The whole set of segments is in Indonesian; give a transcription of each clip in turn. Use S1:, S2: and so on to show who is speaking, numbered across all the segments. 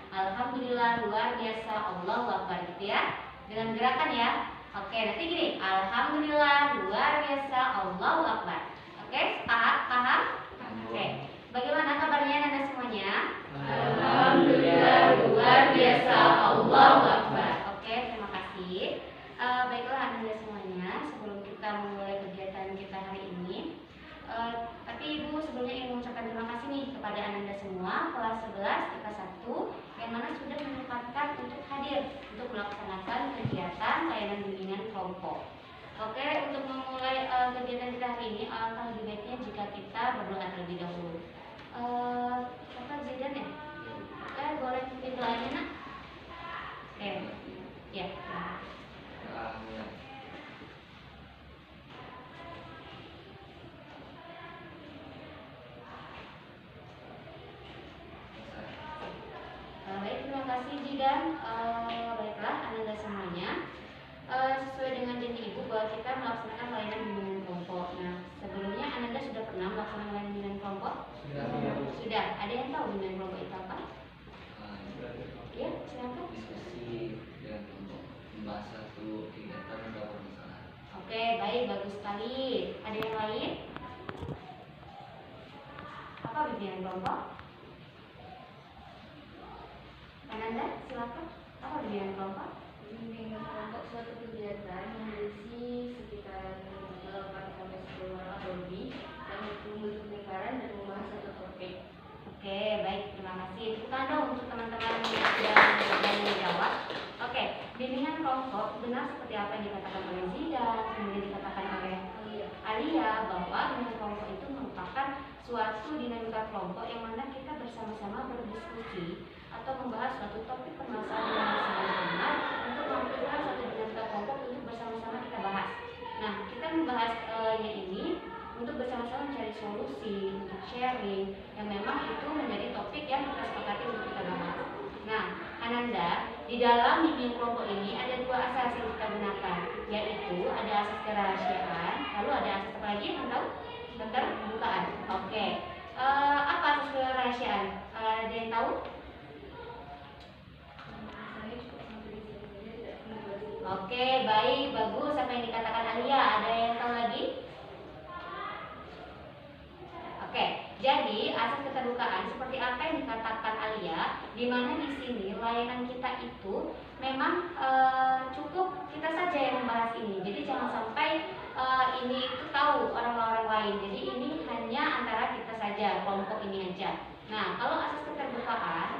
S1: Alhamdulillah, luar biasa, Allahu Akbar gitu ya. Dengan gerakan ya. Oke, nanti gini. Alhamdulillah, luar biasa, Allahu Akbar. Oke, paham? Oke. Bagaimana kabarnya Anda semuanya? Alhamdulillah, luar biasa, Allahu Akbar. Oke, terima kasih. Baiklah Anda semuanya, sebelum kita memulai kegiatan kita hari ini, tapi Ibu sebelumnya ingin mengucapkan terima kasih nih kepada Anda semua kelas 11 IPA 1 yang mana sudah menyempatkan untuk hadir untuk melaksanakan kegiatan layanan bimbingan kelompok. Oke, untuk memulai kegiatan kita hari ini, alangkah lebih baiknya jika kita berdoa terlebih dahulu. Kakak Zidan ya? Oke, boleh pimpin doanya nak? Oke, ya. Baik, terima kasih Zidan. Baiklah, Anda semuanya. Sesuai dengan janji Ibu bahwa kita melaksanakan layanan bimbingan kelompok. Nah, sebelumnya Anda sudah pernah melaksanakan layanan bimbingan kelompok? Sudah. Ada yang tahu bimbingan kelompok itu apa? Ya, silakan.
S2: Diskusi dengan kelompok, membahas satu kegiatan atau permasalahan.
S1: Oke, baik, bagus sekali. Ada yang lain? Apa bimbingan kelompok? Ananda, silakan. Apa bimbingan kelompok?
S3: Bimbingan kelompok suatu kegiatan yang berisi sekitar 8-10 orang atau lebih yang membentuk lingkaran dan membahas satu topik.
S1: Oke, baik, terima kasih. Tepuk tangan untuk teman-teman yang menjawab. Oke, bimbingan kelompok benar seperti apa yang dikatakan oleh Zidan, kemudian dikatakan oleh Alia, bahwa bimbingan kelompok itu merupakan suatu dinamika kelompok yang mana kita bersama-sama berdiskusi atau membahas suatu topik permasalahan yang benar untuk melakukan suatu dinamika kelompok untuk bersama-sama kita bahas. Nah, kita membahas ini untuk bersama-sama mencari solusi, untuk sharing, yang memang itu menjadi topik yang kita sepakati untuk kita bahas. Nah, Ananda, di dalam bimbingan kelompok ini ada dua asas yang kita gunakan, yaitu ada asas kerahasiaan, lalu ada asas apa lagi yang tahu? Keterbukaan. Oke. Apa asas kerahasiaan? Ada yang tahu? Oke, baik, bagus. Apa yang dikatakan Alia? Ada yang tahu lagi? Oke, jadi asas keterbukaan seperti apa yang dikatakan Alia, di mana di sini layanan kita itu memang cukup kita saja yang membahas ini. Jadi jangan sampai ini itu tahu orang-orang lain. Jadi ini hanya antara kita saja, kelompok ini aja. Nah, kalau asas keterbukaan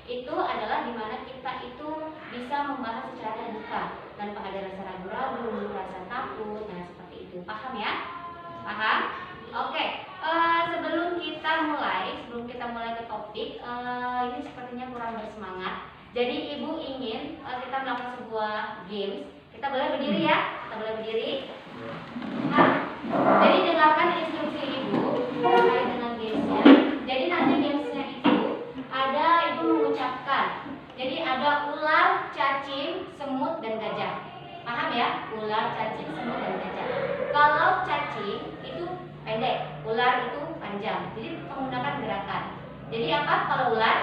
S1: itu adalah di mana kita itu bisa membahas secara terbuka tanpa ada rasa ragu-ragu, rasa takut. Nah, seperti itu. Paham ya? Paham? Oke. Sebelum kita mulai ke topik, ini sepertinya kurang bersemangat. Jadi Ibu ingin kita melakukan sebuah games. Kita boleh berdiri ya? Kita boleh berdiri. Nah, jadi dengarkan instruksi Ibu terkait dengan gamesnya. Jadi nanti gamesnya itu ada Ibu mengucapkan. Jadi ada ular, cacing, semut, dan gajah. Paham ya? Ular, cacing, semut, dan gajah. Kalau cacing itu pendek, ular itu panjang. Jadi menggunakan gerakan. Jadi apa kalau ular?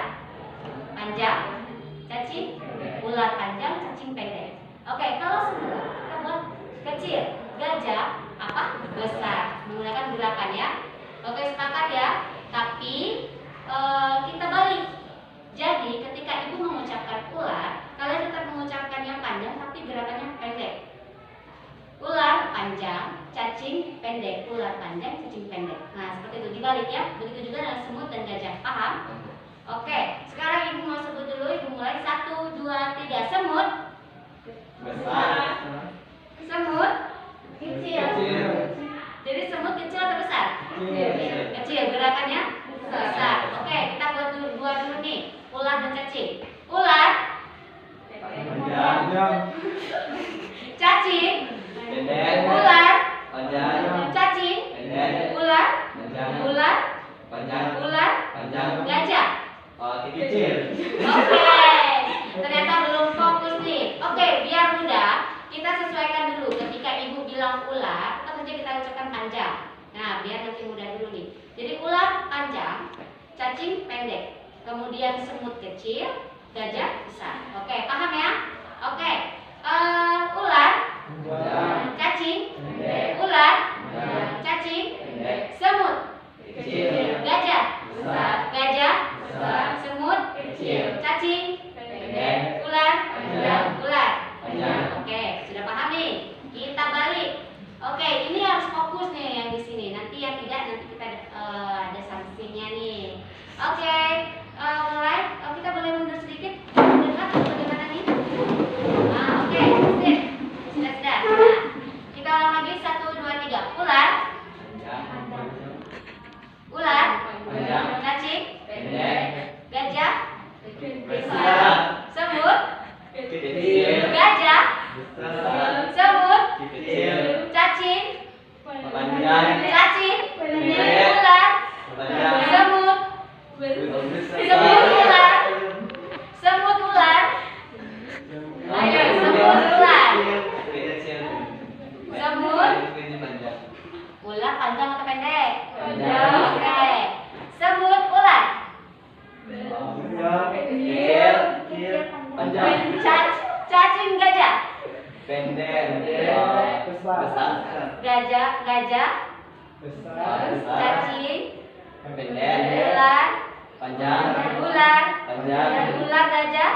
S1: Panjang, cacing, ular panjang, cacing pendek. Oke, kalau semut kita buat kecil, gajah apa? Besar. Menggunakan gerakan ya. Oke, sepakat ya. Tapi kita balik. Jadi ketika Ibu mengucapkan ular, kalian tetap mengucapkan yang panjang tapi gerakannya pendek. Ular panjang, cacing pendek, ular panjang, cacing pendek. Nah, seperti itu dibalik ya. Begitu juga dengan semut dan gajah. Paham? Oke, sekarang Ibu mau sebut dulu. Ibu mulai 1, 2, 3. Semut
S2: Besar.
S1: Semut kecil. Jadi semut kecil atau besar? Kecil. Gerakannya besar. Oke, kita buat dua dulu nih. Ular dan cacing. Ular, cacing, ular, cacing, ular, ular, gajah.
S2: Kecil.
S1: Oke, ternyata belum fokus nih. Oke, biar mudah, kita sesuaikan dulu. Ketika Ibu bilang ular, tetap saja kita ucapkan panjang. Nah, biar nanti mudah dulu nih. Jadi ular panjang, cacing pendek. kemudian semut kecil, gajah besar. Oke, paham ya? Oke. Ular, cacing, ular, cacing, semut, gajah, gajah, semut, cacing, ular, ular. Oke, sudah paham nih? Kita balik. Oke, ini harus fokus nih yang di sini. Nanti yang tidak, nanti kita ada sanksinya nih. Oke, mulai. Kita boleh mundur sedikit. Dekat atau bagaimana nih? Oke, sip. Sudah. Nah, kita ulang lagi 1, 2, 3. Ular, ular, cacing, gajah, semut, gajah, semut, cacing, cacing, ular, semut, ular, semut ular. Ayo, semut ular. Semut ular panjang atau pendek? Oke. Semut ular. Cacing gajah. Gajah, cacing, ular, ular gajah,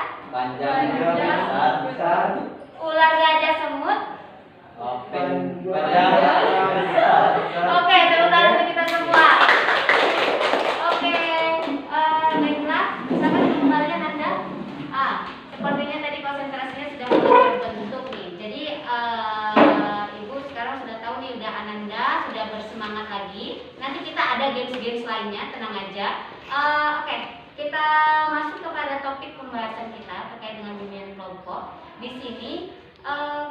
S1: ular gajah semut. Oke, tepuk tangan untuk kita semua. Oke, baiklah, sampai kembalian Anda. Sepertinya tadi konsentrasinya sudah mulai terbentuk nih. Jadi Ibu sekarang sudah tahu nih, udah Ananda sudah bersemangat lagi. Nanti kita ada games-games lainnya, tenang aja. Oke, kita masuk kepada topik pembahasan kita terkait dengan hunian kelompok. Di sini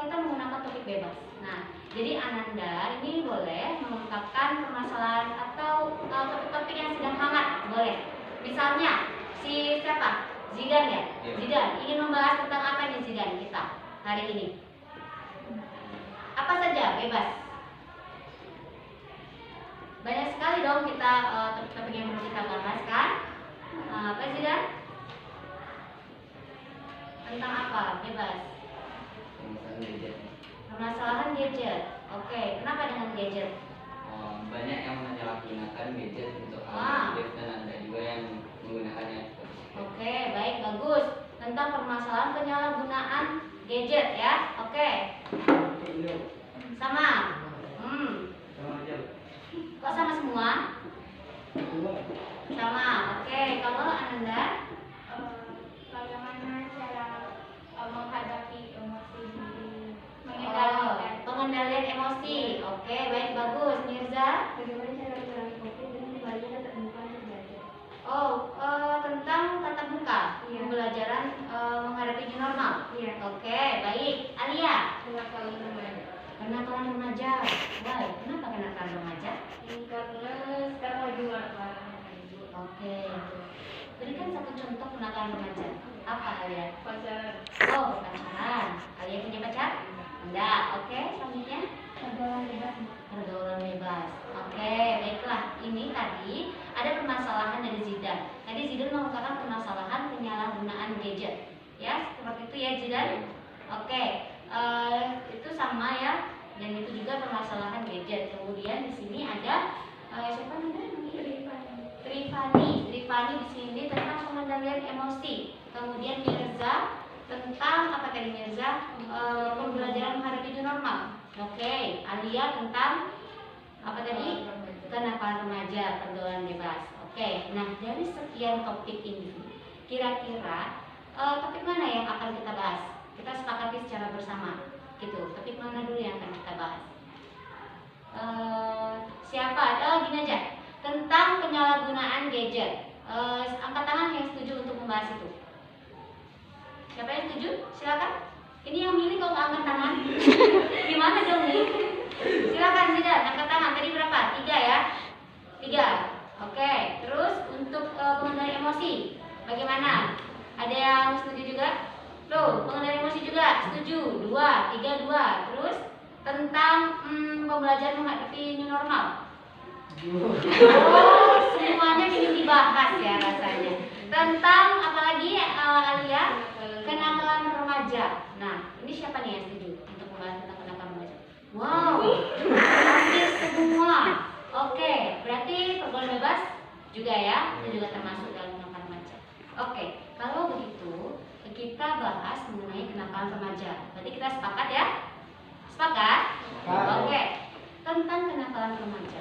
S1: kita menggunakan topik bebas. Nah, jadi Ananda ini boleh mengungkapkan permasalahan atau topik-topik yang sedang hangat, boleh. Misalnya, si siapa? Zidan ya? Zidan ingin membahas tentang apa nih Zidan kita hari ini? Apa saja, bebas. Banyak sekali dong kita topik-topik yang perlu kita bahas kan? Apa Zidan? Tentang apa? Bebas. Permasalahan gadget. Oke, kenapa dengan gadget?
S2: Banyak yang menyalahgunakan gadget untuk hal negatif dan ada juga yang menggunakannya.
S1: Oke, baik, bagus. Tentang permasalahan penyalahgunaan gadget ya. Oke. Sama. Kok sama semua? Sama. Oke, kalau Ananda?
S3: Bagaimana cara menghadapi emosi diri,
S1: Pengendalian emosi. Oke, baik, bagus. Mirza?
S3: bagaimana cara mengurangi konflik dan kembali tetap muka untuk belajar.
S1: Tentang tatap muka,
S3: Iya.
S1: pembelajaran menghadapi new normal.
S3: Iya.
S1: Oke, baik. Alia?
S3: Kenakalan remaja.
S1: Kenakalan remaja. Baik, kenapa kenakalan remaja?
S3: Karena sekarang lagi warna ibu.
S1: Oke. Berikan satu contoh kenakalan remaja. Apa Alia?
S3: Pacaran.
S1: Pacaran. Alia punya pacar? Enggak. Oke, selanjutnya
S3: Pergaulan bebas.
S1: pergaulan bebas. Oke, baiklah. Ini tadi ada permasalahan dari Zidan. Tadi Zidan mengungkapkan permasalahan penyalahgunaan gadget. Ya, seperti itu ya Zidan. Oke, itu sama ya. Dan itu juga permasalahan gadget. Kemudian di sini ada siapa namanya? Trifani di sini tentang pengendalian emosi. Kemudian Mirza tentang apa tadi Mirza? Pembelajaran menghadapi new normal. Oke, Alia tentang apa tadi? Kenakalan remaja, pergaulan bebas. Oke, nah dari sekian topik ini, kira-kira topik mana yang akan kita bahas? Kita sepakati secara bersama, gitu. Topik mana dulu yang akan kita bahas? Siapa? Gini aja. Tentang penyalahgunaan gadget. Angkat tangan yang setuju untuk membahas itu. Siapa yang setuju? Silakan. Ini yang milih kok nggak angkat tangan. Gimana dong nih? Silakan Zidan, angkat tangan. Tadi berapa? 3 ya? 3. Oke. Terus untuk pengendalian emosi, bagaimana? Ada yang setuju juga? Loh, pengendalian emosi juga setuju. 2, 3, 2. Terus tentang pembelajaran menghadapi new normal. Oh, semuanya ingin dibahas ya rasanya. Tentang apa lagi Alia? Kenakalan remaja. Nah, ini siapa nih yang setuju untuk membahas tentang kenakalan remaja? Wow, hampir semua. Oke, berarti pergaulan bebas juga ya, itu juga termasuk dalam kenakalan remaja. Oke, kalau begitu kita bahas mengenai kenakalan remaja. Berarti kita sepakat ya? Sepakat? Oke, tentang kenakalan remaja.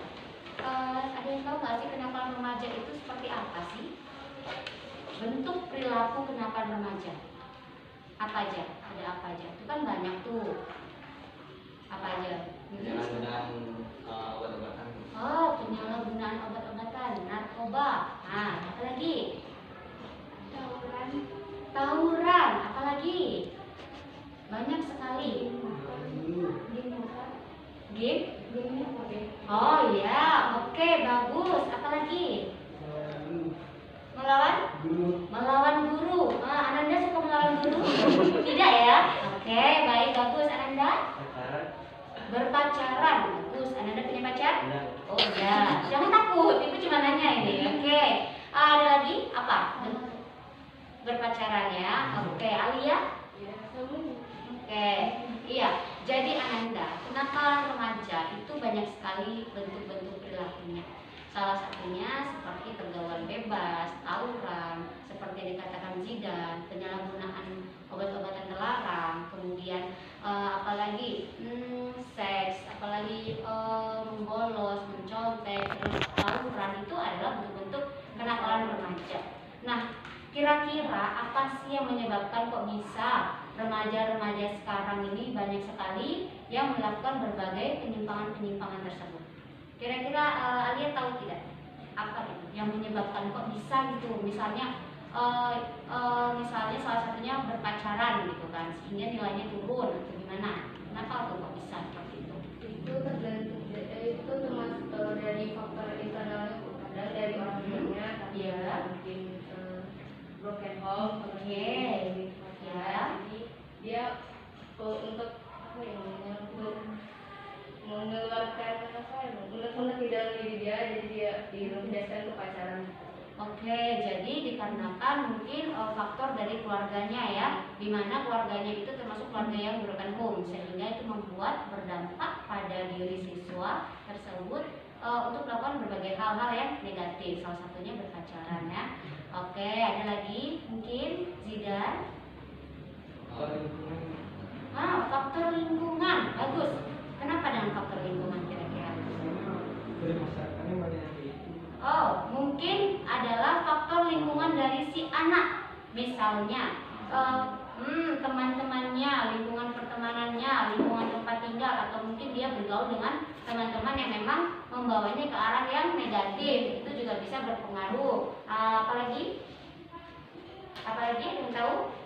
S1: Ada yang tahu nggak sih kenakalan remaja itu seperti apa sih? Bentuk perilaku kenakalan remaja apa aja? Ada apa aja? Itu kan banyak tuh. Apa aja?
S2: Penyalahgunaan obat-obatan.
S1: Oh, penyalahgunaan obat-obatan, narkoba. Nah, apa lagi? Tawuran, apa lagi? Banyak sekali. Game? Oh iya, oke, bagus. Apa lagi? Melawan guru. Ananda suka melawan guru? Tidak ya? Oke, baik, bagus. Ananda? Berpacaran. Bagus. Ananda punya pacar? Oh iya. Jangan takut, itu cuma nanya ini. Oke. Ada lagi? Apa? Berpacaran ya. Oke, Alia? Oke. Iya. Jadi Ananda, kenakalan remaja itu banyak sekali bentuk-bentuk perilakunya. Salah satunya seperti pergaulan bebas, tawuran, seperti yang dikatakan Zidan, penyalahgunaan obat-obatan terlarang, kemudian apalagi seks, apalagi membolos, mencontek, terus tawuran, itu adalah bentuk-bentuk kenakalan remaja. Nah, kira-kira apa sih yang menyebabkan kok bisa remaja-remaja sekarang ini banyak sekali yang melakukan berbagai penyimpangan-penyimpangan tersebut? Kira-kira Alia tahu tidak apa itu yang menyebabkan kok bisa gitu? Misalnya misalnya salah satunya berpacaran gitu kan, sehingga nilainya turun atau gimana? Kenapa kok bisa seperti itu?
S3: Itu tergantung, itu termasuk dari faktor internalnya, kadang dari orang tuanya, tapi
S1: Iya.
S3: mungkin broken home,
S1: Oke.
S3: ya. Jadi dia untuk apa ya, mengeluarkan apa ya, unek-unek di dalam diri dia, jadi dia dilampiaskan ke pacaran.
S1: Oke, jadi dikarenakan mungkin faktor dari keluarganya ya, di mana keluarganya itu termasuk keluarga yang broken home, sehingga itu membuat berdampak pada diri siswa tersebut untuk melakukan berbagai hal-hal yang negatif, salah satunya berpacaran ya. Oke, ada lagi mungkin Zidan? Faktor lingkungan, bagus. Kenapa dengan faktor lingkungan kira-kira? Oh, mungkin adalah faktor lingkungan dari si anak. Misalnya, teman-temannya, lingkungan pertemanannya, lingkungan tempat tinggal, atau mungkin dia bergaul dengan teman-teman yang memang membawanya ke arah yang negatif. Itu juga bisa berpengaruh. Apalagi yang tahu?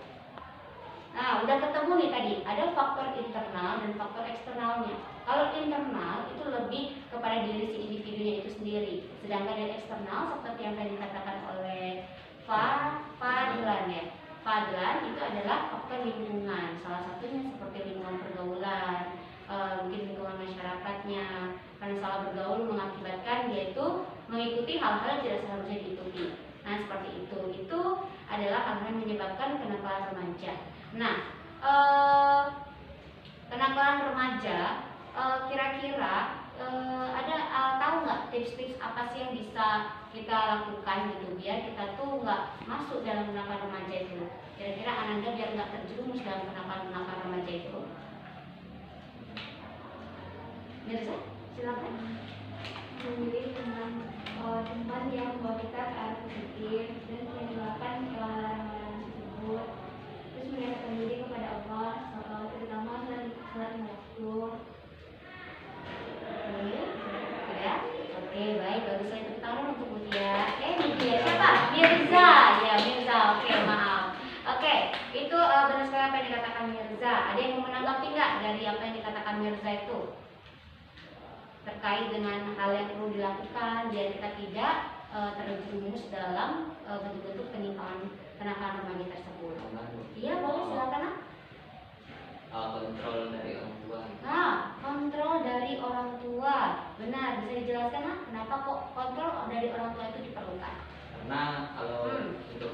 S1: Nah, udah ketemu nih tadi, ada faktor internal dan faktor eksternalnya. Kalau internal itu lebih kepada diri si individunya itu sendiri, sedangkan dari eksternal seperti yang tadi dikatakan oleh Fadlan ya. Fadlan itu adalah faktor lingkungan, salah satunya seperti lingkungan pergaulan, mungkin lingkungan masyarakatnya. Karena salah bergaul mengakibatkan dia itu mengikuti hal-hal yang tidak seharusnya diikuti. Nah, seperti itu. Itu adalah hal yang menyebabkan kenakalan remaja. Nah, kenakalan remaja kira-kira ada tahu nggak tips-tips apa sih yang bisa kita lakukan gitu biar kita tuh nggak masuk dalam kenakalan remaja itu? Kira-kira Ananda biar nggak terjerumus dalam kenakalan remaja itu? Mirza, silakan.
S3: Memilih teman yang membawa kita ke arah positif dan meninggalkan larangan tersebut. Terus mendekatkan diri kepada Allah, terutama salat waktu.
S1: Ya, oke, baik, bagus saya tepuk tangan untuk Mutia. Mutia siapa? Mirza, ya Mirza. Oke, maaf. Oke, itu benar sekali apa yang dikatakan Mirza. Ada yang mau menanggapi nggak dari apa yang dikatakan Mirza itu? Terkait dengan hal yang perlu dilakukan biar kita tidak terjerumus dalam bentuk-bentuk penyimpangan kenakalan remaja tersebut. Iya, boleh silakan.
S2: Kontrol dari orang tua.
S1: Nah, kontrol dari orang tua. Benar, bisa dijelaskan kenapa kok kontrol dari orang tua itu diperlukan?
S2: Karena kalau untuk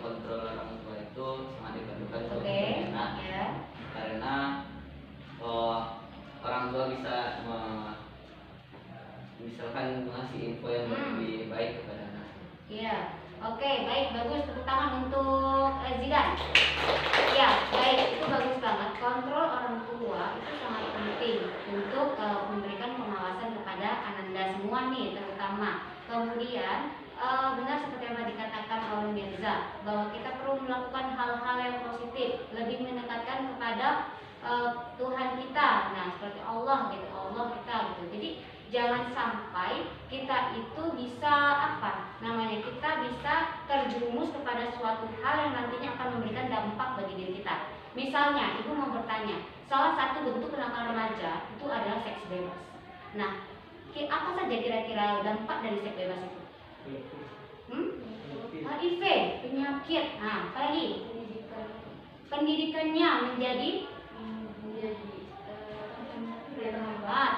S1: Ya, baik, itu bagus banget. Kontrol orang tua itu sangat penting untuk memberikan pengawasan kepada Ananda semua nih, terutama. Kemudian benar seperti yang tadi dikatakan oleh Mirza, bahwa kita perlu melakukan hal-hal yang positif, lebih mendekatkan kepada Tuhan kita. Nah, seperti Allah gitu, Allah kita gitu. Jadi jangan sampai kita itu bisa kita bisa terjerumus kepada suatu hal yang nantinya akan memberikan dampak bagi diri kita. Misalnya, ibu mau bertanya, salah satu bentuk kenakalan remaja itu adalah seks bebas. Nah, apa saja kira-kira dampak dari seks bebas itu? HIV, penyakit. Nah, apa lagi? Pendidikannya menjadi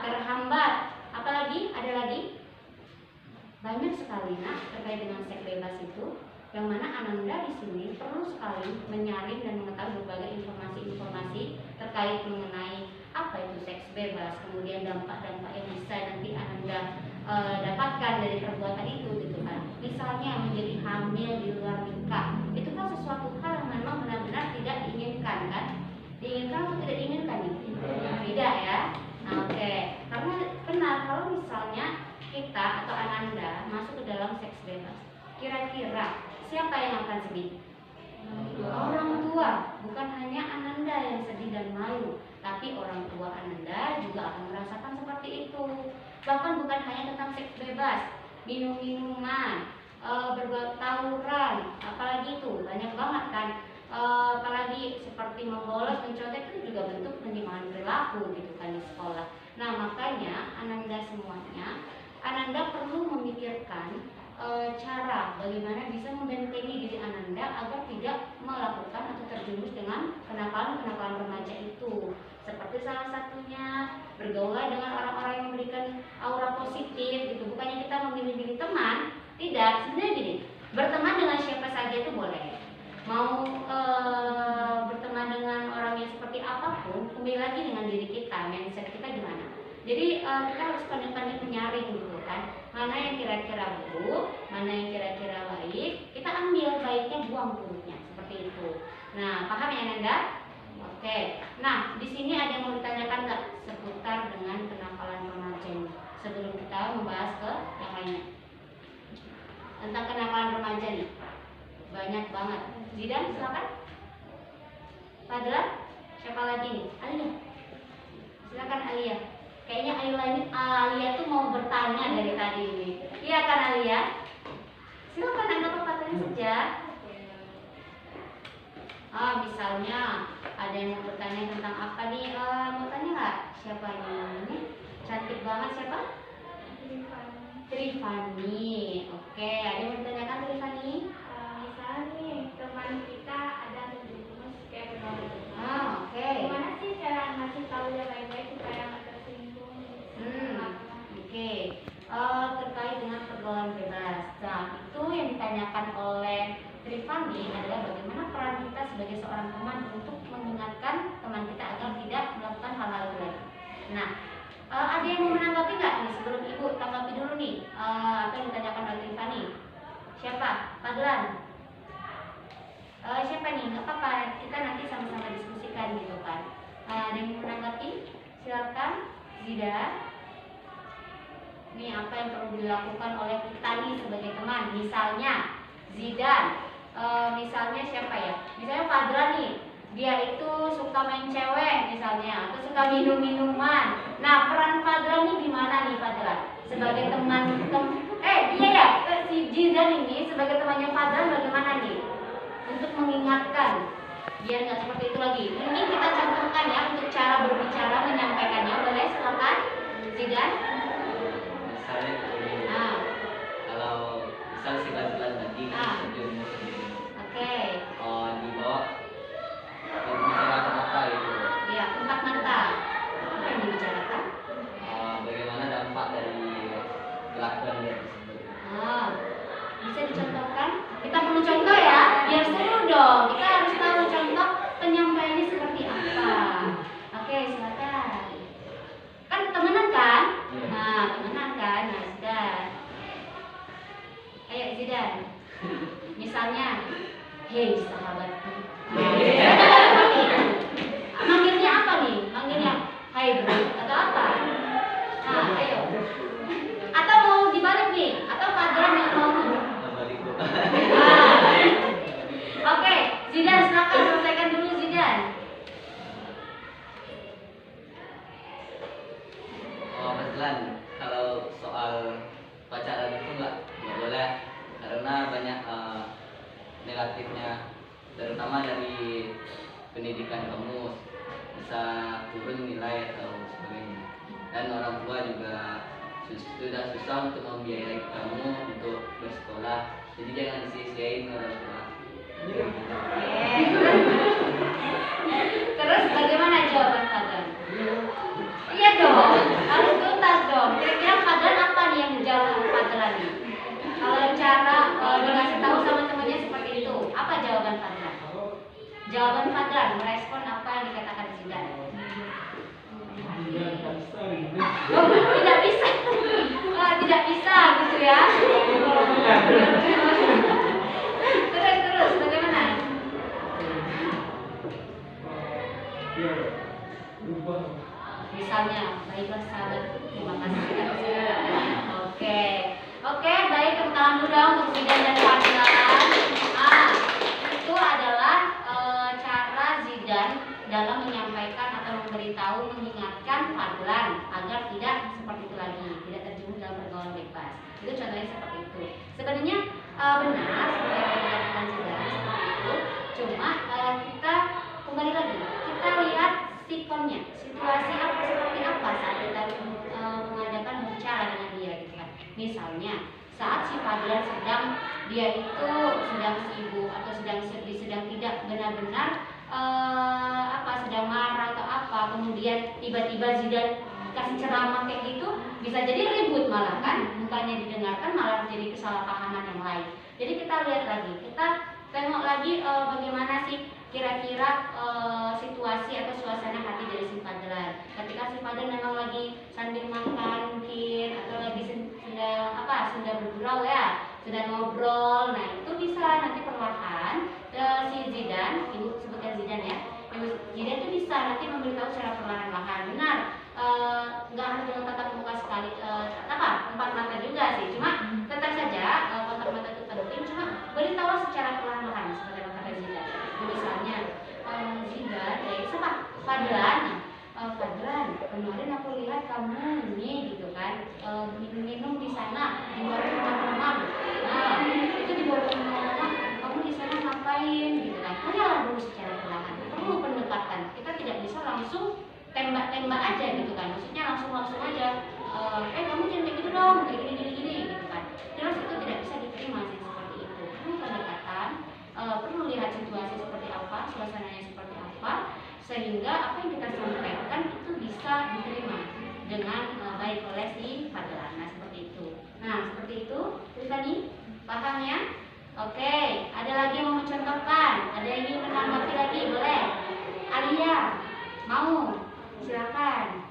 S1: terhambat. Apalagi? Ada lagi? Banyak sekali. Nah, terkait dengan seks bebas itu, yang mana Ananda di sini perlu sekali menyaring dan mengetahui berbagai informasi-informasi terkait mengenai apa itu seks bebas, kemudian dampak-dampak yang bisa nanti Ananda dapatkan dari perbuatan itu, gitu kan. Misalnya menjadi hamil di luar nikah, itu kan sesuatu hal yang memang benar-benar tidak diinginkan, kan? Diinginkan atau tidak diinginkan nih? Tidak ya. Nah, oke. Karena benar kalau misalnya kita atau Ananda masuk ke dalam seks bebas, kira-kira siapa yang akan sedih? Orang tua. Bukan hanya Ananda yang sedih dan malu, tapi orang tua Ananda juga akan merasakan seperti itu. Bahkan bukan hanya tentang seks bebas, minum-minuman, berbuat tawuran, apalagi itu banyak banget kan. Apalagi seperti membolos, mencontek itu juga bentuk penyimpangan perilaku gitu kan di sekolah. Nah, makanya Ananda semuanya, Ananda perlu memikirkan cara bagaimana bisa membentengi diri Ananda agar tidak melakukan atau terjerumus dengan kenakalan-kenakalan remaja itu. Seperti salah satunya bergaul dengan orang-orang yang memberikan aura positif gitu. Bukannya kita memilih-milih teman, tidak. Sebenarnya gini, berteman dengan siapa saja itu boleh. Mau berteman dengan orang yang seperti apapun, kembali lagi dengan diri kita, mindset kita gimana. Jadi kita harus pandai-pandai menyaring gitu kan, mana yang kira-kira buruk, mana yang kira-kira baik, kita ambil baiknya, buang buruknya, seperti itu. Nah, paham ya Ananda? Oke. Nah, di sini ada yang mau ditanyakan nggak seputar dengan kenakalan remaja ini? Sebelum kita membahas ke yang lainnya tentang kenakalan remaja nih, banyak banget. Zidan, silakan. Fadlan, siapa lagi nih? Alia, silakan Alia. Kayaknya Alia tuh mau bertanya dari tadi ini. Iya kan Alia? Silakan Anda pertanyaan saja. Misalnya ada yang mau bertanya tentang apa nih? Mau tanya nggak? Siapa yang namanya? Cantik banget siapa? Trifani. Oke, ada yang mau ditanyakan Trifani?
S3: Misalnya nih teman kita ada terjerumus kayak begitu.
S1: Oke.
S3: Gimana sih cara ngasih tahu dia baik-baik supaya nggak tersinggung?
S1: Oke. Terkait dengan pergaulan bebas. Nah, itu yang ditanyakan oleh Trifani adalah bagaimana peran kita sebagai seorang teman untuk mengingatkan teman kita agar tidak melakukan hal-hal itu lagi. Nah, ada yang mau menanggapi nggak nih sebelum ibu tanggapi dulu nih apa yang ditanyakan oleh Trifani? Siapa? Fadlan? Siapa nih? Nggak apa-apa, kita nanti sama-sama diskusikan gitu kan. Ada yang mau menanggapi? Silakan, Zidan. Ini apa yang perlu dilakukan oleh kita nih sebagai teman? Misalnya Zidan, misalnya siapa ya? Misalnya Fadlan nih, dia itu suka main cewek misalnya, atau suka minum-minuman. Nah, peran Fadlan nih gimana nih Fadlan? Sebagai teman, si Zidan ini sebagai temannya Fadlan bagaimana nih? Untuk mengingatkan biar nggak seperti itu lagi. Ini kita contohkan ya untuk cara berbicara menyampaikannya. Boleh silakan Zidan.
S2: Misalnya kalau misal si Fadlan tadi terjerumus gitu.
S1: Oke.
S2: Dibawa dibicarakan apa gitu.
S1: Iya, empat mata. Apa yang dibicarakan?
S2: Bagaimana dampak dari kelakuan dia tersebut.
S1: Bisa dicontohkan? Kita perlu contoh ya, biar seru dong. Kita harus tahu contoh penyampaiannya seperti apa. Oke, silakan. Kan temenan kan?
S2: Iya.
S1: Nah, temenan kan? Nah, sudah. Ayo, Zidan. Hei sahabatku. Manggilnya apa nih? Manggilnya hai bro atau apa? Nah, ayo. Atau mau dibalik nih? Atau Fadlan yang mau? Ah. Oke, Zidan silakan selesaikan dulu Zidan.
S2: Oh, Fadlan, kalau soal pacaran itu nggak boleh karena banyak negatifnya, terutama dari pendidikan kamu bisa turun nilai atau sebagainya, dan orang tua juga sudah susah untuk membiayai kamu untuk bersekolah, jadi jangan sia-siain orang tua.
S1: Terus bagaimana jawaban Fadlan? Iya dong, harus tuntas dong. Kira-kira Fadlan apa nih yang dijawab Fadlan nih? Kalau cara dikasih tahu sama temannya seperti itu, apa jawaban Fadlan? Jawaban Fadlan merespon apa yang dikatakan Zidan? Oh, tidak bisa. Tidak bisa gitu ya. Terus bagaimana? Misalnya, baiklah sahabat, terima kasih atas segala. Oke, baik, tepuk tangan dulu dong untuk Zidan dan Fadlan. Itu adalah cara Zidan dalam menyampaikan atau memberitahu, mengingatkan Fadlan agar tidak seperti itu lagi, tidak terjerumus dalam pergaulan bebas. Itu contohnya seperti itu. Sebenarnya benar seperti yang dikatakan Zidan seperti itu. Cuma kita kembali lagi, kita lihat sikonnya, situasi apa seperti apa saat kita mengadakan bicara dengan dia gitu kan. Misalnya saat si Fadlan dia itu sedang sibuk atau sedang sedih, sedang tidak benar-benar sedang marah atau apa, kemudian tiba-tiba Zidan kasih ceramah kayak gitu, bisa jadi ribut malah kan, bukannya didengarkan malah jadi kesalahpahaman yang lain. Jadi kita lihat lagi, kita tengok lagi bagaimana sih kira-kira situasi atau suasana hati dari si Fadlan. Ketika si Fadlan memang lagi sambil makan mungkin, atau lagi sedang bergurau ya, sedang ngobrol. Nah itu bisa nanti perlahan si Zidan, ibu sebutkan Zidan ya, Zidan itu bisa nanti memberitahu secara perlahan-lahan. Benar, nggak harus dengan tatap muka sekali, empat mata juga sih. Cuma tetap saja kontak mata itu penting. Cuma beritahu secara perlahan-lahan seperti yang kata Zidan. Misalnya Zidan, siapa? Fadlan. Fadlan, kemarin aku lihat kamu ini gitu kan minum di sana di warung rumah. Nah itu di warung rumah kamu di sana ngapain gitu kan? Tanyalah dulu secara perlahan. Perlu pendekatan. Kita tidak bisa langsung tembak-tembak aja gitu kan. Maksudnya langsung aja. Kamu jangan kayak gitu dong, kayak gini gitu kan. Terus itu tidak bisa diterima sih seperti itu. Perlu pendekatan. Perlu lihat situasi seperti apa, suasananya seperti apa, sehingga apa yang kita sampaikan itu bisa diterima dengan baik oleh si Fadlan. Nah seperti itu. Tiffany, paham ya? Oke, ada lagi yang mau mencontohkan? Ada yang ingin menanggapi lagi? Boleh? Alia, mau? Silakan.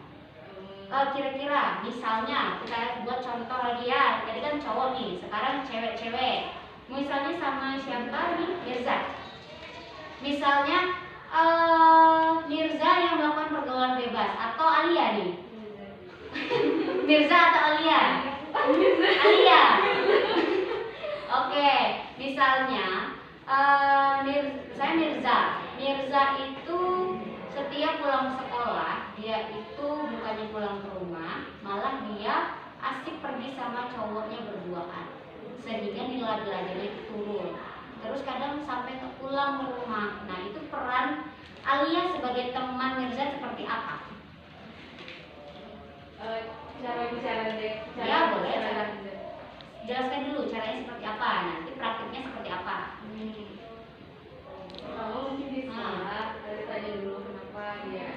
S1: Kira-kira, misalnya kita buat contoh lagi ya. Tadi kan cowok nih, sekarang cewek-cewek. Misalnya sama siapa nih? Mirza. Misalnya Mirza yang melakukan pergaulan bebas atau Alia nih? Mirza atau Alia? Alia. Oke, misalnya saya Mirza itu setiap pulang sekolah dia itu bukannya pulang ke rumah, malah dia asik pergi sama cowoknya berduaan, sehingga nilai belajarnya itu turun. Terus kadang sampai pulang ke rumah. Nah itu peran Alia sebagai teman Mirza seperti apa?
S3: Cara bicara deh.
S1: Ya boleh. Jelaskan dulu caranya seperti apa. Nanti praktiknya seperti apa?
S3: Kamu mungkin di sekolah, tanya dulu kenapa dia,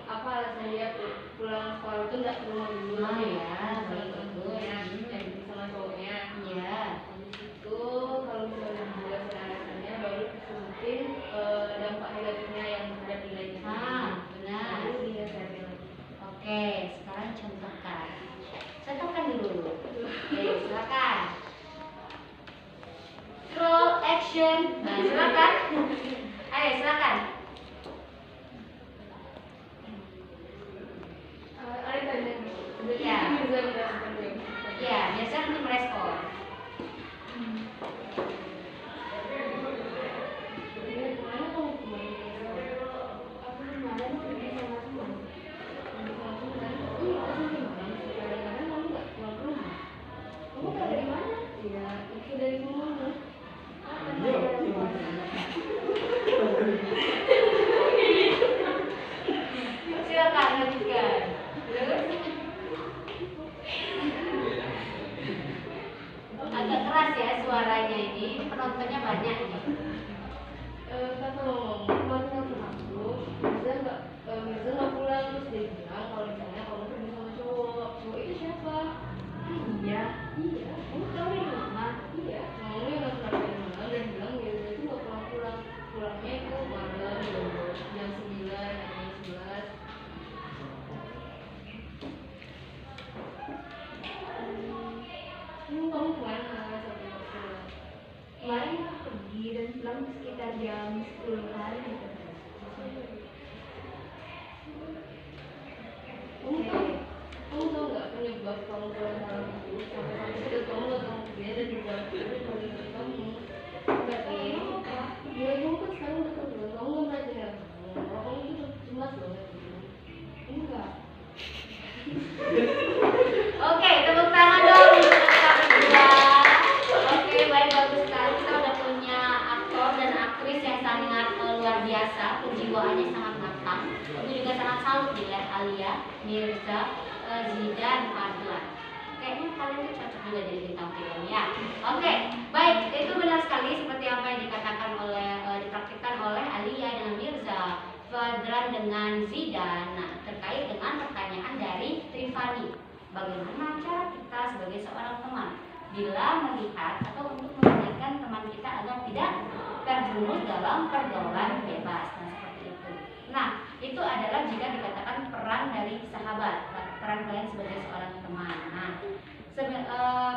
S3: apa alasan dia pulang sekolah itu nggak ke rumah dulu?
S1: Ya, bagus.
S3: Dan sama cowoknya.
S1: Iya.
S3: Habis itu kalau misalnya dijelasin alasannya, baru disebutin dampak negatifnya yang terhadap nilainya.
S1: Benar.
S3: Baru dinasehatin lagi.
S1: Oke, sekarang contohkan. Contohkan dulu. Oke, silakan. Roll action. Silakan. Ayo silakan.
S3: Ada tanya.
S1: Ya.
S3: Mirza merespon ya.
S1: Ya, biasa nanti merespon.
S3: Kemana kamu kemarin? Aku kemarin pergi sama teman. Iya, aku kemarin. Kadang-kadang kamu nggak pulang ke rumah. Kamu tahu dari mana? Iya, itu dari rumahmu.
S1: Silakan lanjutkan. Agak keras ya suaranya ini, penontonnya banyak ini.
S3: Kata ngomong, kemarin aku masuk, Mirza nggak pulang, terus dia bilang kalau misalnya kamu pergi sama cowok itu siapa? Iya, kamu tahu dari mana? Iya, ngomongnya nggak pernah dari malam dan bilang Mirza itu nggak pulang-pulang, pulangnya itu malam, jam 9, jam 11. Kamu kemana sampai nggak pulang? Kemarin aku pergi dan pulang sekitar jam 10-an gitu. Kamu tahu nggak penyebab kamu pulang malam itu sampai sudah kamu nggak tahu dia dan juga ada dari kamu. Berarti dia kamu kan sekarang udah kerja, kamu nggak belajar kamu itu jelas banget gitu. Enggak.
S1: Oke, tepuk tangan dong untuk kita berdua. Oke, baik, bagus sekali. Kita udah punya aktor dan aktris yang sangat luar biasa, kejiwaannya sangat matang. Itu juga sangat salut dilihat Alia, Mirza, Zidan, Fadlan. Kayaknya kalian tuh cocok juga jadi bintang film ya. Oke, baik, itu benar sekali seperti apa yang dikatakan oleh dipraktikkan oleh Alia dengan Mirza, Fadlan dengan Zidan. Nah, terkait dengan pertanyaan dari Trifani, bagaimana cara kita sebagai seorang teman bila melihat atau untuk mengingatkan teman kita agar tidak terjerumus dalam pergaulan bebas. Nah, seperti itu. Nah, itu adalah jika dikatakan peran dari sahabat, peran kalian sebagai seorang teman. Nah,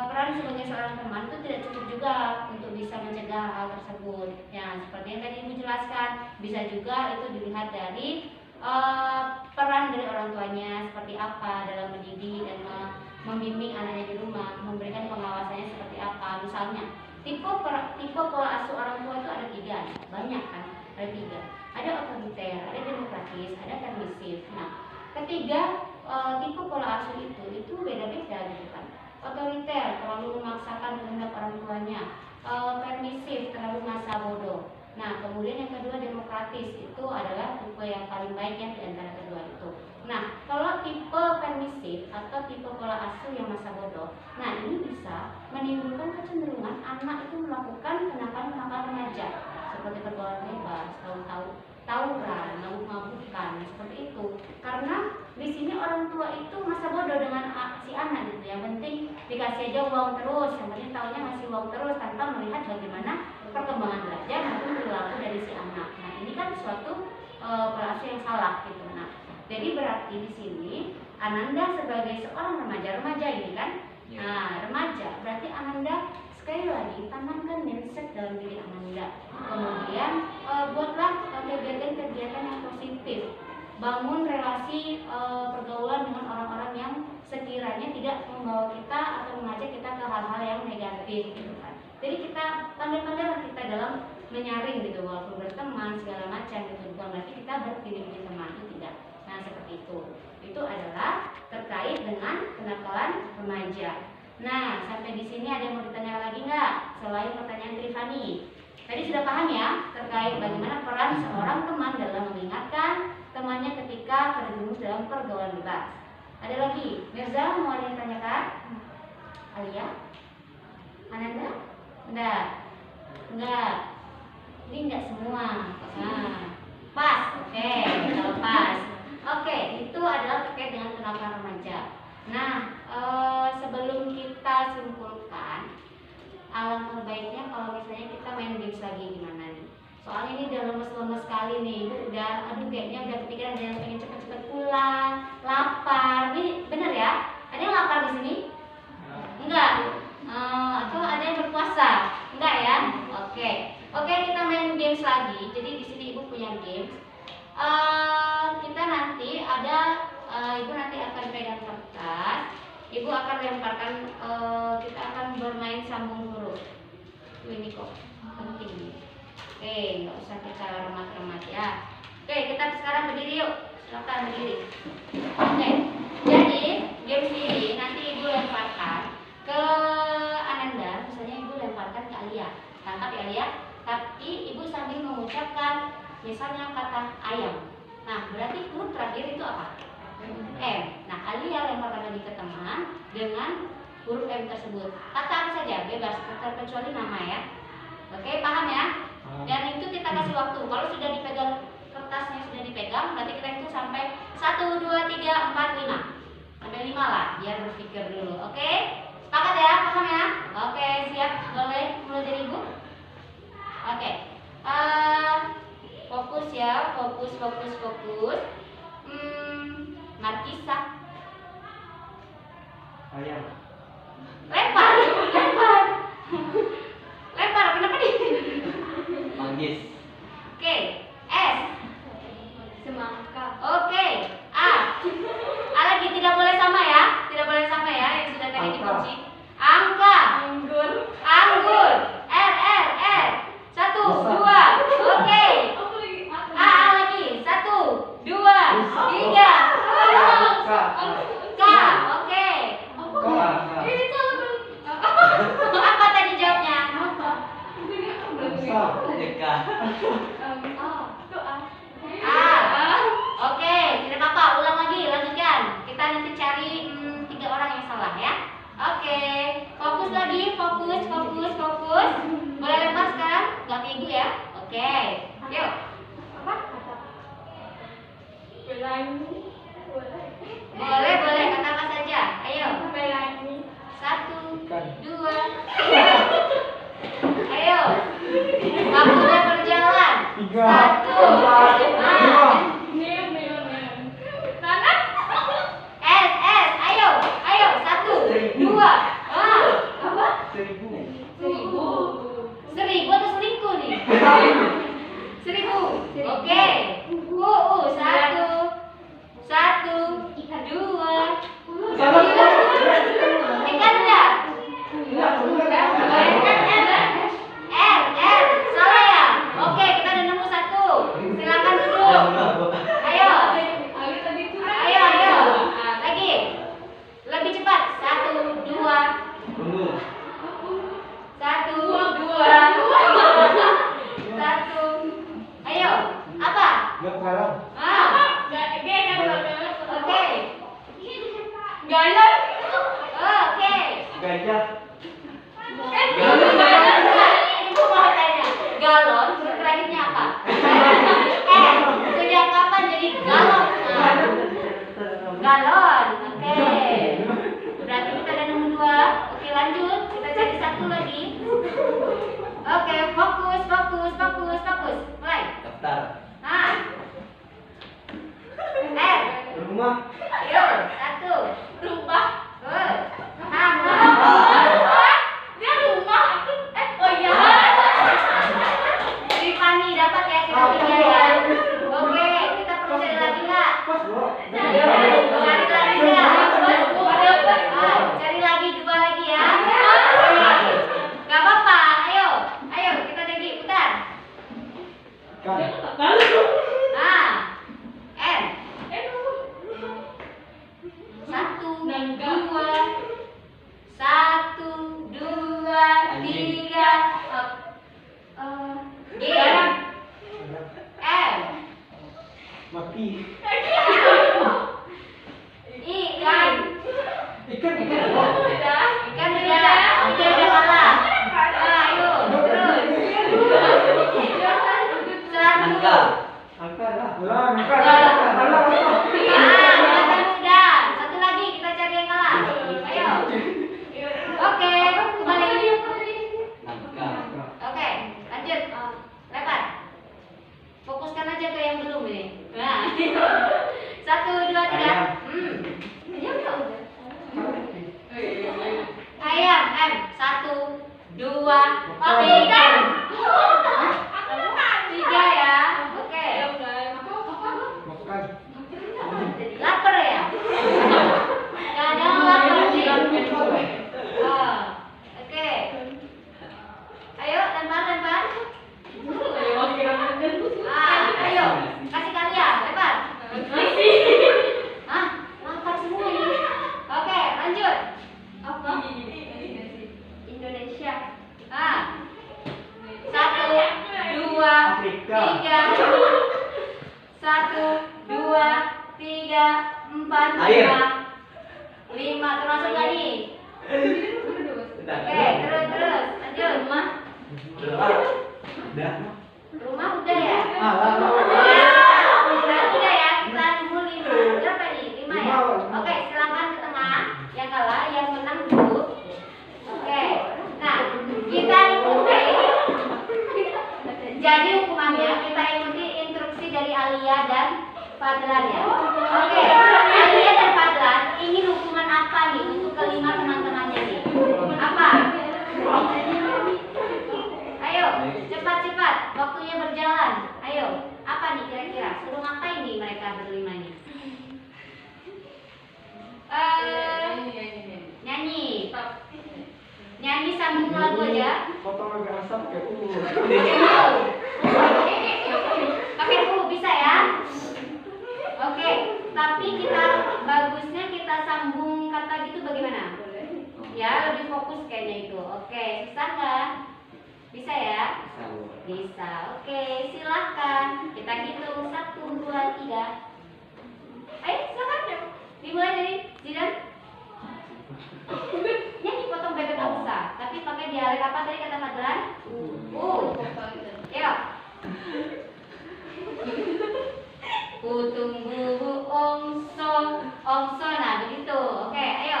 S1: peran sebagai seorang teman itu tidak cukup juga untuk bisa mencegah hal tersebut. Ya, seperti yang tadi Ibu jelaskan, bisa juga itu dilihat dari peran dari orang tuanya seperti apa dalam mendidik dan membimbing anaknya di rumah, memberikan pengawasannya seperti apa. Misalnya, tipe pola asuh orang tua itu ada 3, banyak kan? Ada 3. Ada otoriter, ada demokratis, ada permisif. Nah, ketiga tipe pola asuh itu beda-beda gitu kan. Otoriter terlalu memaksakan kehendak orang tuanya, permisif terlalu masa bodoh. Nah, kemudian yang kedua demokratis, itu adalah tipe yang paling baik yang di antara kedua itu. Nah, kalau tipe permisif atau tipe pola asuh yang masa bodoh, nah ini bisa menimbulkan kecenderungan anak itu melakukan kenakalan-kenakalan remaja seperti pergaulan bebas, tawuran, mabuk-mabukan, seperti itu. Karena di sini orang tua itu masa bodoh dengan si anak gitu. Yang penting dikasih aja uang terus, yang penting taunya ngasih uang terus tanpa melihat bagaimana perkembangan belajar maupun perilaku dari si anak. Nah, ini kan suatu pola asuh yang salah gitu. Nah, jadi berarti di sini Ananda sebagai seorang remaja ini kan, nah remaja berarti Ananda sekali lagi tanamkan mindset dalam diri Ananda. Kemudian buatlah kegiatan-kegiatan yang positif. Bangun relasi pergaulan dengan orang-orang yang sekiranya tidak membawa kita atau mengajak kita ke hal-hal yang negatif gitu kan. Jadi kita pandai-pandailah kita dalam menyaring gitu, walaupun berteman segala macam gitu, bukan berarti kita berpilih-pilih teman, itu tidak. Nah, seperti itu. Itu adalah terkait dengan kenakalan remaja. Nah, sampai di sini ada yang mau ditanya lagi nggak selain pertanyaan Trifani? Tadi sudah paham ya terkait bagaimana peran seorang teman dalam mengingatkan temannya ketika terjerumus dalam pergaulan bebas. Ada lagi? Mirza, mau ada yang tanyakan? Alia? Ananda? Enggak. Ini enggak semua. Nah, pas. Oke, kalau pas. Oke, itu adalah terkait dengan kenakalan remaja. Nah, sebelum kita simpulkan, alangkah baiknya kalau misalnya kita main games lagi gimana nih? Soalnya ini udah lemes-lemes sekali nih, kayaknya udah kepikiran ada yang pengen cepet-cepet pulang, lapar. Ini bener ya? Ada yang lapar di sini? Enggak? Atau ada yang berpuasa? Enggak ya? Oke. Oke, kita main games lagi. Jadi di sini ibu punya games. Kita nanti ada ibu nanti akan pegang kertas. Ibu akan lemparkan. Kita akan bermain sambung huruf. Ini kok penting. Oke, nggak usah kita remat-remat ya. Oke, kita sekarang berdiri yuk. Silakan berdiri. Oke, jadi games ini nanti ibu lemparkan ke Ananda. Misalnya ibu lemparkan ke Alia. Tangkap ya Alia. Tapi ibu sambil mengucapkan misalnya kata ayam. Nah, berarti huruf terakhir itu apa? M. Nah, Alia lemparkan lagi ke teman dengan huruf M tersebut. Kata apa saja, bebas, terkecuali nama ya. Oke, paham ya? Dan itu kita kasih waktu. Kalau sudah dipegang kertasnya sudah dipegang, berarti kita itu sampai 1, 2, 3, 4, 5. Sampai 5 lah, biar berpikir dulu. Oke? Sepakat ya? Paham ya? Oke, siap. Boleh mulai dari ibu? Oke. Fokus ya, fokus. Markisa.
S4: Ayam.
S1: Lempar. Kenapa nih?
S2: Manggis.
S1: Oke. S.
S3: Semangka.
S1: Oke. A. A lagi tidak boleh sama ya. Tidak boleh sama ya yang sudah tadi dikunci. Angka. Anggur. R. 1, 2. Oke. A lagi. 1, 2, 3. K. Oke. Apa tadi jawabnya?
S2: Deka.
S1: Oke, tidak apa-apa. Ulang lagi, lanjutkan. Kita nanti cari 3 orang yang salah ya. Oke, fokus lagi, fokus. Boleh lempar sekarang? Gak ke ibu ya? Oke, yuk. Apa? Boleh, kata apa saja. Ayo. 1, 2. Ayo. Waktunya berjalan. 1. S. Ayo. 1, 2. Apa? 1000 atau selingkuh nih? 1000. Oke. 1, 2. Ikan udah? R. Salah ya? Oke, kita udah nemu 1. Silakan duduk. Ayo. Lagi. Lebih cepat. 1, 2. 1, 2. 1. Ayo. Apa? Oke.
S3: Galon.
S1: Oke.
S4: Gajah.
S1: Ibu mau tanya, galon huruf terakhirnya apa? Sejak kapan jadi galon? Galon. Oke. Berarti kita ada nemu 2. Oke, lanjut. Kita cari 1 lagi. Oke, fokus. Mulai.
S2: Daftar.
S1: R.
S4: Rumah.
S1: Ayo, 1.
S3: Rumah.
S1: Dia rumah. Oh iya. Jadi Fani dapat ya kita 3 ya. Oke, kita perlu cari lagi nggak? Cari lagi nggak? Cari lagi 2 lagi ya. Gak apa-apa. Ayo kita lagi putar. N. 1, 2. 1, 2, 3. G. M.
S4: Mati.
S1: Ikan.
S4: Ikan.
S1: Ikan udah. Oke, udah kalah. Ayo, terus. 1.
S2: Angka.
S1: Silakan udah. 1 lagi kita cari yang kalah. Ayo. Oke, kembali.
S2: Angka.
S1: Oke, lanjut. Lempar. Fokuskan aja ke yang belum ini. Nah. 1, 2, 3. Ayam. M. 1, 2, 3. Ayo, kasih kalian, lebar. Hah? Lapar semua ini. Oke, lanjut. Apa?
S3: Indonesia.
S1: Ah. 1, 2,
S4: Afrika.
S1: 3. 1, 2, 3, 4,
S4: Air.
S1: 5. Termasuk gak nih? Oke, terus. Lanjut.
S3: Rumah.
S4: Udah.
S1: Rumah udah ya? Udah ya, kita tunggu 5. Berapa nih? 5 ya? Oke, silakan ke tengah. Yang kalah, yang menang dulu. Oke. Nah, kita ikuti. Jadi hukumannya kita ikuti instruksi dari Alia dan Fadlan ya. Oke, Alia dan Fadlan ingin hukuman apa nih untuk kelima teman-temannya nih? Apa? Ayo, cepat-cepat. Waktunya berjalan. Ayo, apa nih kira-kira? Suruh ngapain nih mereka berlima nih? Nyanyi. Nyanyi sambil lagu aja.
S4: Potong agak asap kayak
S1: Pakai dulu bisa ya? Oke, tapi kita bagusnya kita sambung kata gitu bagaimana? Ya, lebih fokus kayaknya itu. Oke, bisa nggak? Bisa ya? Bisa. Oke, silahkan. Kita hitung 1, 2, 3. Ayo, silakan. Dimulai dari Zidan. Nyanyi potong bebek nggak usah, tapi pakai dialek apa tadi kata Fadlan? Ya. Tunggu ongso, nah begitu. Oke, ayo.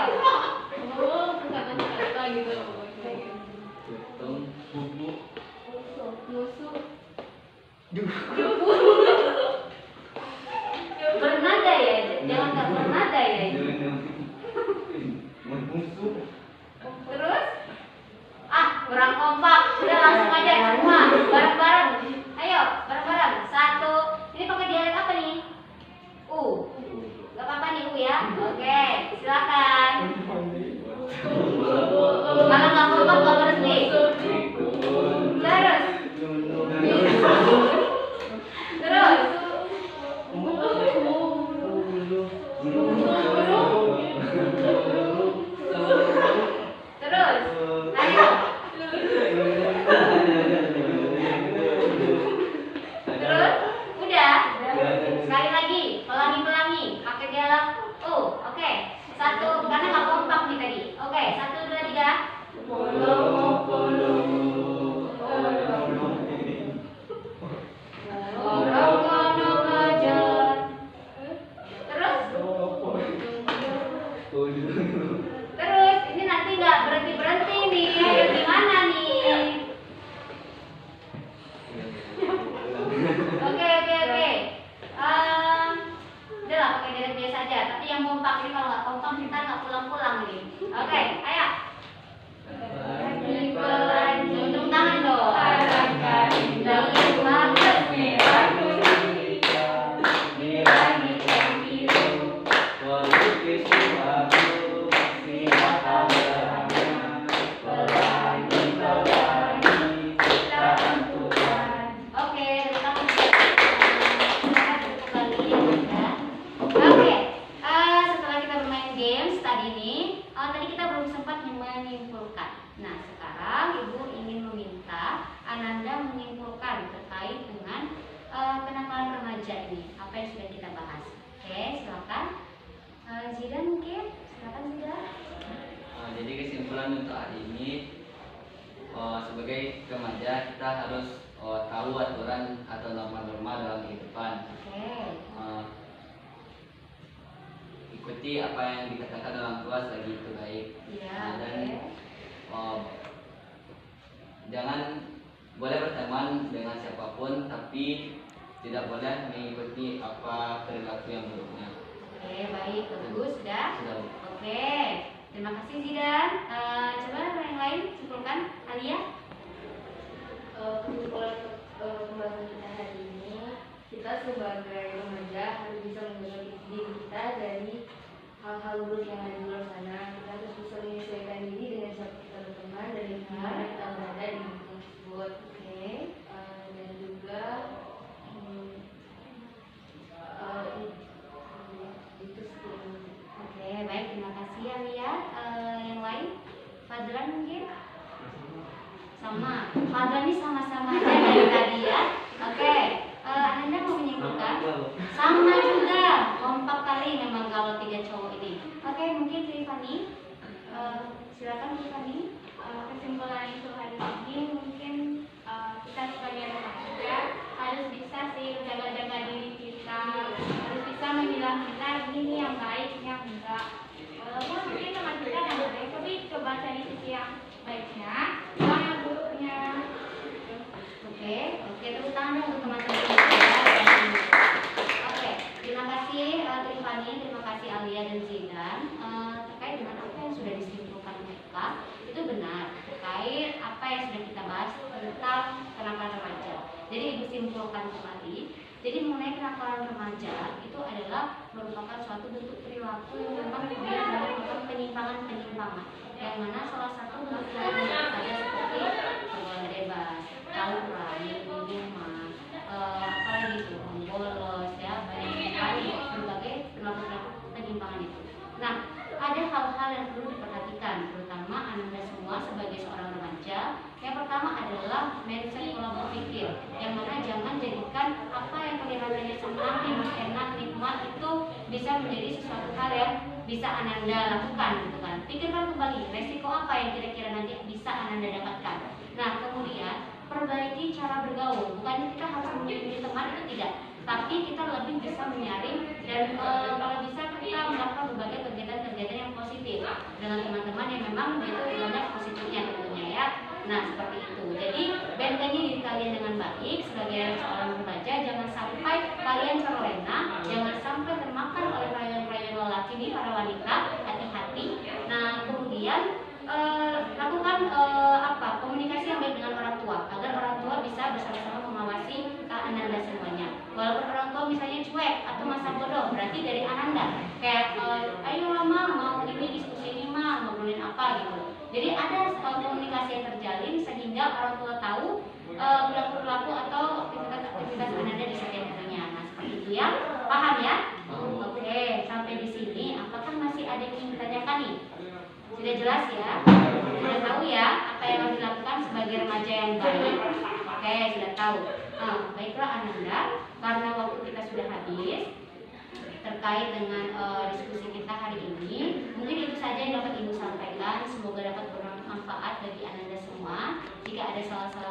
S2: Hitung bubuk.
S1: Bernada ya, jangan nggak bernada ya. Terus? Kurang kompak. Udah langsung aja semua bareng-bareng. Ayo, bareng-bareng. 1. Ini pakai dialek apa nih? Gak apa-apa nih ya. Oke, silakan. Kalau nggak kompak nggak berhenti. Terus. Terus. Terus. Ayo. Terus. Udah. Sekali lagi. Pelangi-pelangi. Pakai dialog. Oke. 1. Karena nggak kompak nih tadi. Oke. 1, 2, 3. Terus, ini nanti nggak berhenti nih. Ayo gimana nih? Oke. Udah lah pakai dialek biasa aja. Tapi yang kompak ini kalau nggak kompak kita nggak pulang-pulang nih. Oke, ayo. Tepuk tangan dong. Oke, setelah kita bermain games tadi ini, tadi kita belum sempat menyimpulkan. Nah, sekarang Ibu ingin meminta Ananda menyimpulkan terkait dengan kenakalan remaja ini. Apa yang sudah kita bahas? Oke, silakan. Zidan mungkin, silakan Zidan.
S2: Jadi kesimpulan untuk hari ini, sebagai remaja kita harus tahu aturan atau norma-norma dalam kehidupan.
S1: Oke.
S2: Ikuti apa yang dikatakan orang tua selagi itu baik.
S1: Iya.
S2: Dan
S1: Oke.
S2: jangan boleh berteman dengan siapapun, tapi tidak boleh mengikuti apa perilaku yang buruknya.
S1: Oke, baik, bagus, sudah.
S2: Sudah.
S1: Oke, terima kasih Zidan. Coba yang lain simpulkan, Alia.
S3: Kesimpulan pembahasan kita hari ini, kita sebagai remaja harus bisa menjaga diri kita dari hal-hal buruk yang ada di luar sana. Kita harus bisa menyesuaikan diri dengan siapa kita berteman dan di mana kita berada di lingkungan tersebut.
S1: Oke.
S3: Dan juga
S1: Semoga nih sama-sama aja dari tadi ya. Oke, Ananda mau menyimpulkan? Sama juga, kompak kali memang kalau 3 cowok ini. Oke, mungkin Tiffany, silakan Tiffany.
S3: Kesimpulan itu hari ini mungkin kita sebagai remaja harus bisa sih jaga-jaga diri kita, harus bisa memilah-milah ini yang baik, ini yang enggak. Walaupun mungkin teman kita ada yang baik, tapi coba cari sisi yang baiknya, bukan yang buruknya.
S1: Oke, tepuk tangan dong untuk teman-teman ya. Oke, terima kasih Tiffany, terima kasih Alia dan Zidan terkait dengan apa yang sudah disimpulkan mereka. Itu benar terkait apa yang sudah kita bahas tentang kenakalan remaja. Jadi ibu simpulkan kembali. Jadi mengenai kenakalan remaja itu adalah merupakan suatu bentuk perilaku yang memang kemudian melakukan penyimpangan-penyimpangan. Yang mana salah satu bentuk perilaku ada seperti pergaulan bebas, tawuran, minuman, apalagi itu bolos ya, banyak sekali berbagai perilaku penyimpangan itu. Nah, ada hal-hal yang perlu diperhatikan, terutama Anda semua sebagai seorang remaja. Yang pertama adalah mindset pola berpikir, yang mana jangan jadikan apa yang kelihatannya senang, enak, nikmat itu bisa menjadi sesuatu hal yang bisa Ananda lakukan, gitu kan. Pikirkan kembali resiko apa yang kira-kira nanti bisa Ananda dapatkan. Nah, kemudian perbaiki cara bergaul. Bukan kita harus memilih teman, itu tidak, tapi kita lebih bisa menyaring dan kalau bisa kita melakukan berbagai kegiatan-kegiatan yang positif dengan teman-teman yang memang itu banyak positifnya tentunya ya. Nah, seperti itu. Jadi bentengi diri kalian dengan baik sebagai seorang remaja. Jangan sampai kalian terlena, jangan sampai termakan oleh rayon-rayon lelaki nih, para wanita. Hati-hati. Nah, kemudian lakukan komunikasi yang baik dengan orang tua agar orang tua bisa bersama-sama mengawasi Ananda semuanya. Walaupun orang tua misalnya cuek atau masa bodoh, berarti dari Ananda kayak ayo mama mau ini diskusi ini mah ngobrolin apa gitu. Jadi ada komunikasi yang terjalin sehingga orang tua tahu perilaku atau aktivitas Ananda di setiap harinya. Nah, seperti itu ya. Paham ya? Oke, sampai di sini apakah masih ada yang ingin ditanyakan nih? Sudah jelas ya? Sudah tahu ya apa yang harus dilakukan sebagai remaja yang baik? Oke, sudah tahu. Nah, baiklah Ananda, karena waktu kita sudah habis terkait dengan diskusi kita hari ini, mungkin itu saja yang dapat Ibu sampaikan. Semoga dapat bermanfaat bagi Ananda semua. Jika ada salah-salah